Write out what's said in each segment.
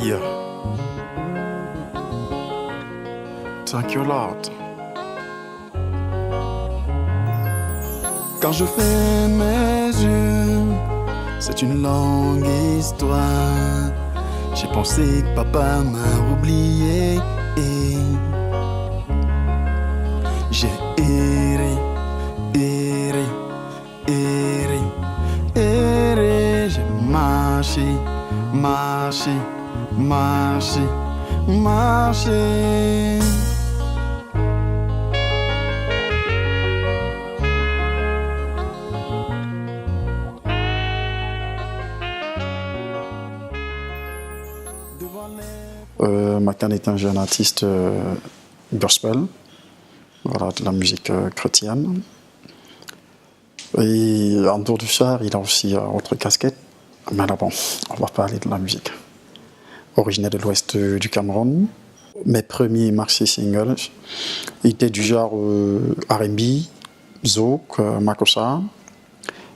Yeah. Thank you, Lord. Quand je fais mes yeux, c'est une longue histoire. J'ai pensé que papa m'a oublié et j'ai erré, erré, erré, erré. J'ai marché, marché, marché, marché. Macan est un jeune artiste gospel, voilà, de la musique chrétienne. Et en dehors du ça, il a aussi autre casquette. Mais là, bon, on va parler de la musique. Originaire de l'ouest du Cameroun, mes premiers maxi singles étaient du genre R&B, zouk, makossa.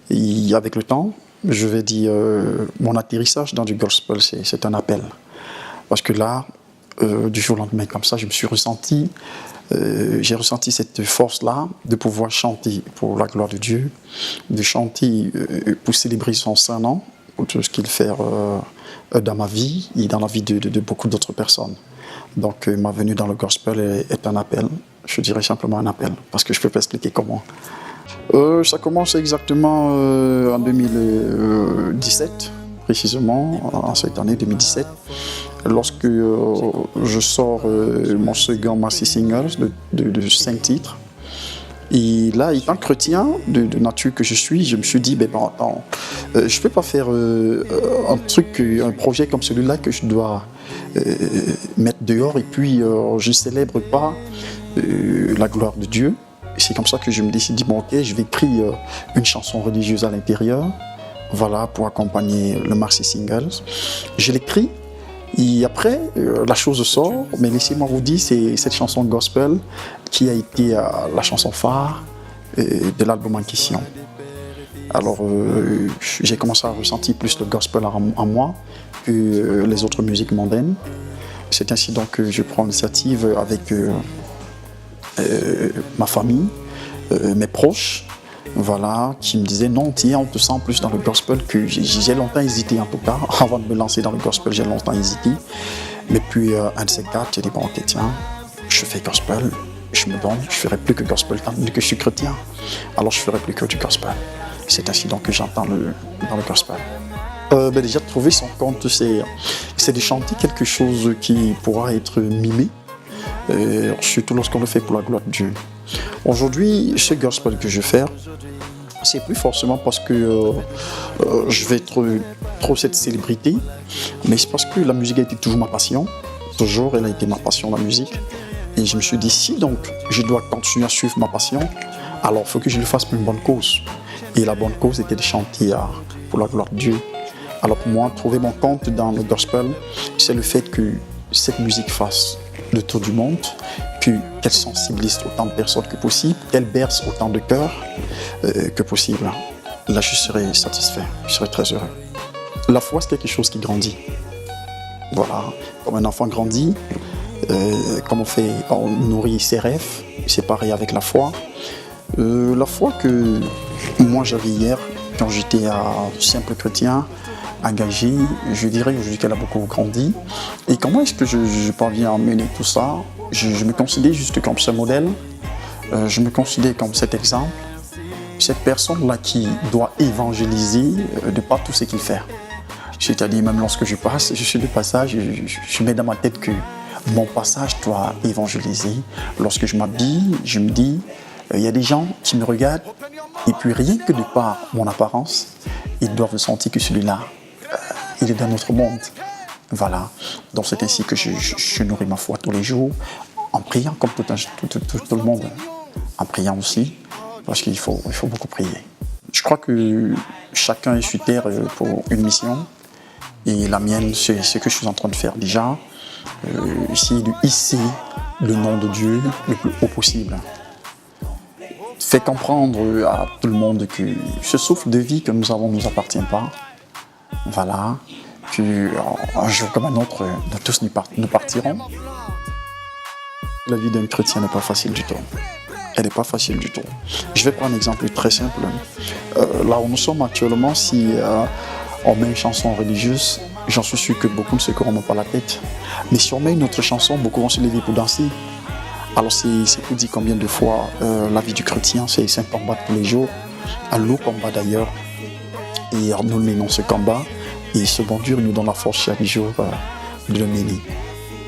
Et avec le temps, je vais dire, mon atterrissage dans du gospel, c'est un appel. Parce que là, du jour au lendemain, comme ça, je me suis ressenti, j'ai ressenti cette force-là de pouvoir chanter pour la gloire de Dieu, de chanter pour célébrer son saint nom, pour tout ce qu'il fait dans ma vie et dans la vie de beaucoup d'autres personnes. Donc, ma venue dans le gospel est un appel, je dirais simplement un appel, parce que je ne peux pas expliquer comment. Ça commence exactement en 2017, précisément, en cette année 2017. Lorsque je sors mon second maxi single de 5 titres. Et là, étant chrétien de nature que je suis, je me suis dit, ben attends, je ne peux pas faire un projet comme celui-là que je dois mettre dehors et puis je ne célèbre pas la gloire de Dieu. C'est comme ça que je me décide, bon ok, je vais écrire une chanson religieuse à l'intérieur, voilà, pour accompagner le maxi single. Je l'écris. Et après, la chose sort, mais laissez-moi vous dire, c'est cette chanson gospel qui a été la chanson phare de l'album en question. Alors, j'ai commencé à ressentir plus le gospel en moi que les autres musiques mondaines. C'est ainsi donc que je prends l'initiative avec ma famille, mes proches, voilà, qui me disaient non, tiens, on te sent plus dans le gospel que j'ai longtemps hésité en tout cas, avant de me lancer dans le gospel, j'ai longtemps hésité. Mais puis un de ces quatre, j'ai dit bon ok tiens, je fais gospel, je me donne, je ferai plus que gospel tant que je suis chrétien. Alors je ferai plus que du gospel. C'est ainsi donc que j'entends dans le gospel. Déjà trouver son compte, c'est de chanter quelque chose qui pourra être mimé, surtout lorsqu'on le fait pour la gloire de Dieu. Aujourd'hui, ce gospel que je fais, c'est plus forcément parce que je vais être trop cette célébrité, mais c'est parce que la musique a été toujours ma passion. Toujours, elle a été ma passion, la musique. Et je me suis dit, si donc je dois continuer à suivre ma passion, alors il faut que je le fasse pour une bonne cause. Et la bonne cause était de chanter pour la gloire de Dieu. Alors pour moi, trouver mon compte dans le gospel, c'est le fait que cette musique fasse le tour du monde, qu'elle sensibilise autant de personnes que possible, qu'elle berce autant de cœurs que possible. Là, je serai satisfait, je serai très heureux. La foi, c'est quelque chose qui grandit. Voilà, comme un enfant grandit, comme on nourrit ses rêves, c'est pareil avec la foi. La foi que moi j'avais hier, quand j'étais un simple chrétien, engagé, je dirais aujourd'hui qu'elle a beaucoup grandi. Et comment est-ce que je parviens à mener tout ça? Je me considère juste comme ce modèle, je me considère comme cet exemple, cette personne-là qui doit évangéliser de par tout ce qu'il fait. C'est-à-dire même lorsque je passe, je suis de passage, je mets dans ma tête que mon passage doit évangéliser. Lorsque je m'habille, je me dis, il y a des gens qui me regardent et puis rien que de par mon apparence, ils doivent sentir que celui-là, il est dans notre monde. Voilà. Donc c'est ainsi que je nourris ma foi tous les jours, en priant comme tout le monde, en priant aussi, parce qu'il faut beaucoup prier. Je crois que chacun est sur terre pour une mission, et la mienne, c'est ce que je suis en train de faire déjà, essayer de hisser le nom de Dieu le plus haut possible. Fait comprendre à tout le monde que ce souffle de vie que nous avons ne nous appartient pas. Voilà, qu'un jour comme un autre, nous tous nous partirons. La vie d'un chrétien n'est pas facile du tout. Elle n'est pas facile du tout. Je vais prendre un exemple très simple. Là où nous sommes actuellement, si on met une chanson religieuse, j'en suis sûr que beaucoup ne se corrompent pas la tête. Mais si on met une autre chanson, beaucoup vont se lever pour danser. Alors c'est pour dire combien de fois la vie du chrétien, c'est un combat tous les jours, un lourd combat d'ailleurs. Et nous menons ce combat, et ce bon Dieu nous donne la force chaque jour de le mener.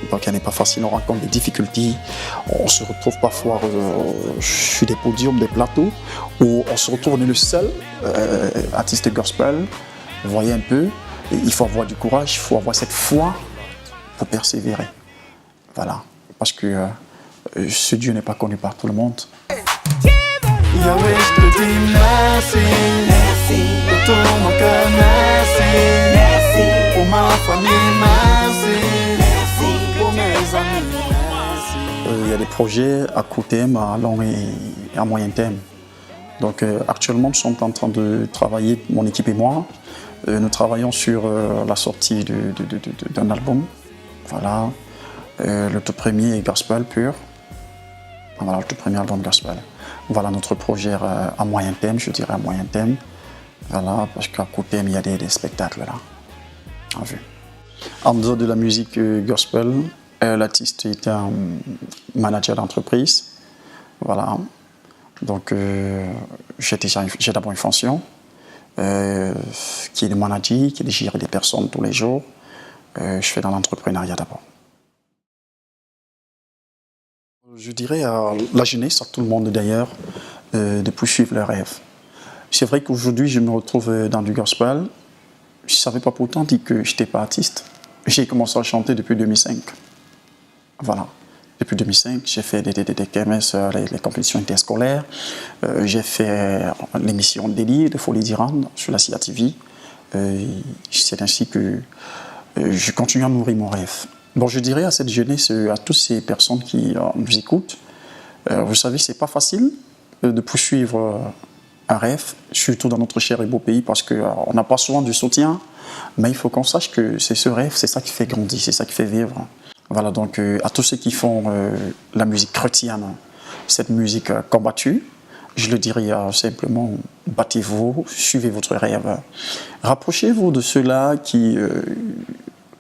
Donc il n'est pas facile, on rencontre des difficultés, on se retrouve parfois sur des podiums, des plateaux, où on se retrouve, on est le seul artiste gospel. Vous voyez un peu, il faut avoir du courage, il faut avoir cette foi pour persévérer. Voilà, parce que ce Dieu n'est pas connu par tout le monde. Yahweh, je te dis merci, merci, de tout mon cœur, merci, merci, pour ma famille, merci, merci, pour mes amis, merci. Il y a des projets à court terme, à long et à moyen terme. Donc actuellement, nous sommes en train de travailler, mon équipe et moi, nous travaillons sur la sortie d'un album. Voilà, le tout premier est gospel pur. Voilà, le tout premier album gospel. Voilà notre projet à moyen terme, je dirais à moyen terme. Voilà, parce qu'à court terme, il y a des spectacles là, en vue. En dehors de la musique gospel, l'artiste est un manager d'entreprise. Voilà, donc j'ai d'abord une fonction qui est de manager, qui est de gérer des personnes tous les jours. Je fais dans l'entrepreneuriat d'abord. Je dirais à la jeunesse, à tout le monde d'ailleurs, de poursuivre leurs rêves. C'est vrai qu'aujourd'hui, je me retrouve dans du gospel. Je ne savais pas pourtant dire que je n'étais pas artiste. J'ai commencé à chanter depuis 2005. Voilà. Depuis 2005, j'ai fait des kermesses, les compétitions interscolaires. J'ai fait l'émission Délit de Folie d'Iran sur la CIA TV. C'est ainsi que je continue à nourrir mon rêve. Bon, je dirais à cette jeunesse, à toutes ces personnes qui nous écoutent, vous savez, c'est pas facile de poursuivre un rêve, surtout dans notre cher et beau pays, parce qu'on n'a pas souvent du soutien, mais il faut qu'on sache que c'est ce rêve, c'est ça qui fait grandir, c'est ça qui fait vivre. Voilà, donc à tous ceux qui font la musique chrétienne, cette musique combattue, je le dirais simplement, battez-vous, suivez votre rêve. Rapprochez-vous de ceux-là qui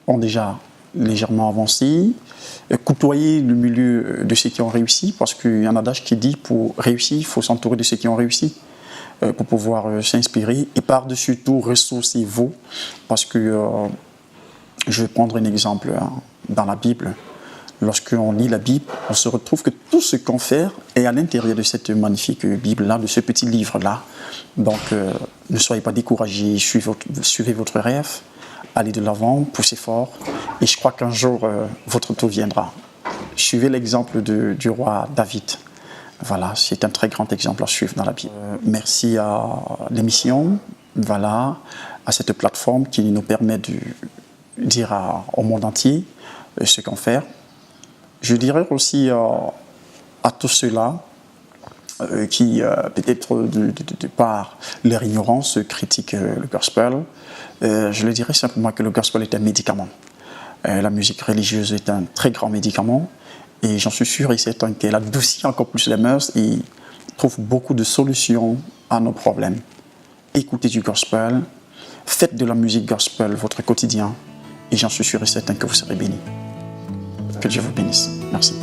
ont déjà légèrement avancé, côtoyer le milieu de ceux qui ont réussi, parce qu'il y a un adage qui dit pour réussir, il faut s'entourer de ceux qui ont réussi, pour pouvoir s'inspirer, et par-dessus tout, ressourcez-vous, parce que je vais prendre un exemple dans la Bible. Lorsqu'on lit la Bible, on se retrouve que tout ce qu'on fait est à l'intérieur de cette magnifique Bible-là, de ce petit livre-là. Donc, ne soyez pas découragés, suivez votre rêve, allez de l'avant, poussez fort, et je crois qu'un jour, votre tour viendra. Suivez l'exemple du roi David. Voilà, c'est un très grand exemple à suivre dans la Bible. Merci à l'émission, voilà, à cette plateforme qui nous permet de dire au monde entier ce qu'on fait. Je dirais aussi à tous ceux-là qui, peut-être de par leur ignorance, critiquent le gospel. Je leur dirais simplement que le gospel est un médicament. La musique religieuse est un très grand médicament, et j'en suis sûr et certain qu'elle adoucit encore plus les mœurs et trouve beaucoup de solutions à nos problèmes. Écoutez du gospel, faites de la musique gospel votre quotidien, et j'en suis sûr et certain que vous serez bénis. Que Dieu vous bénisse. Merci.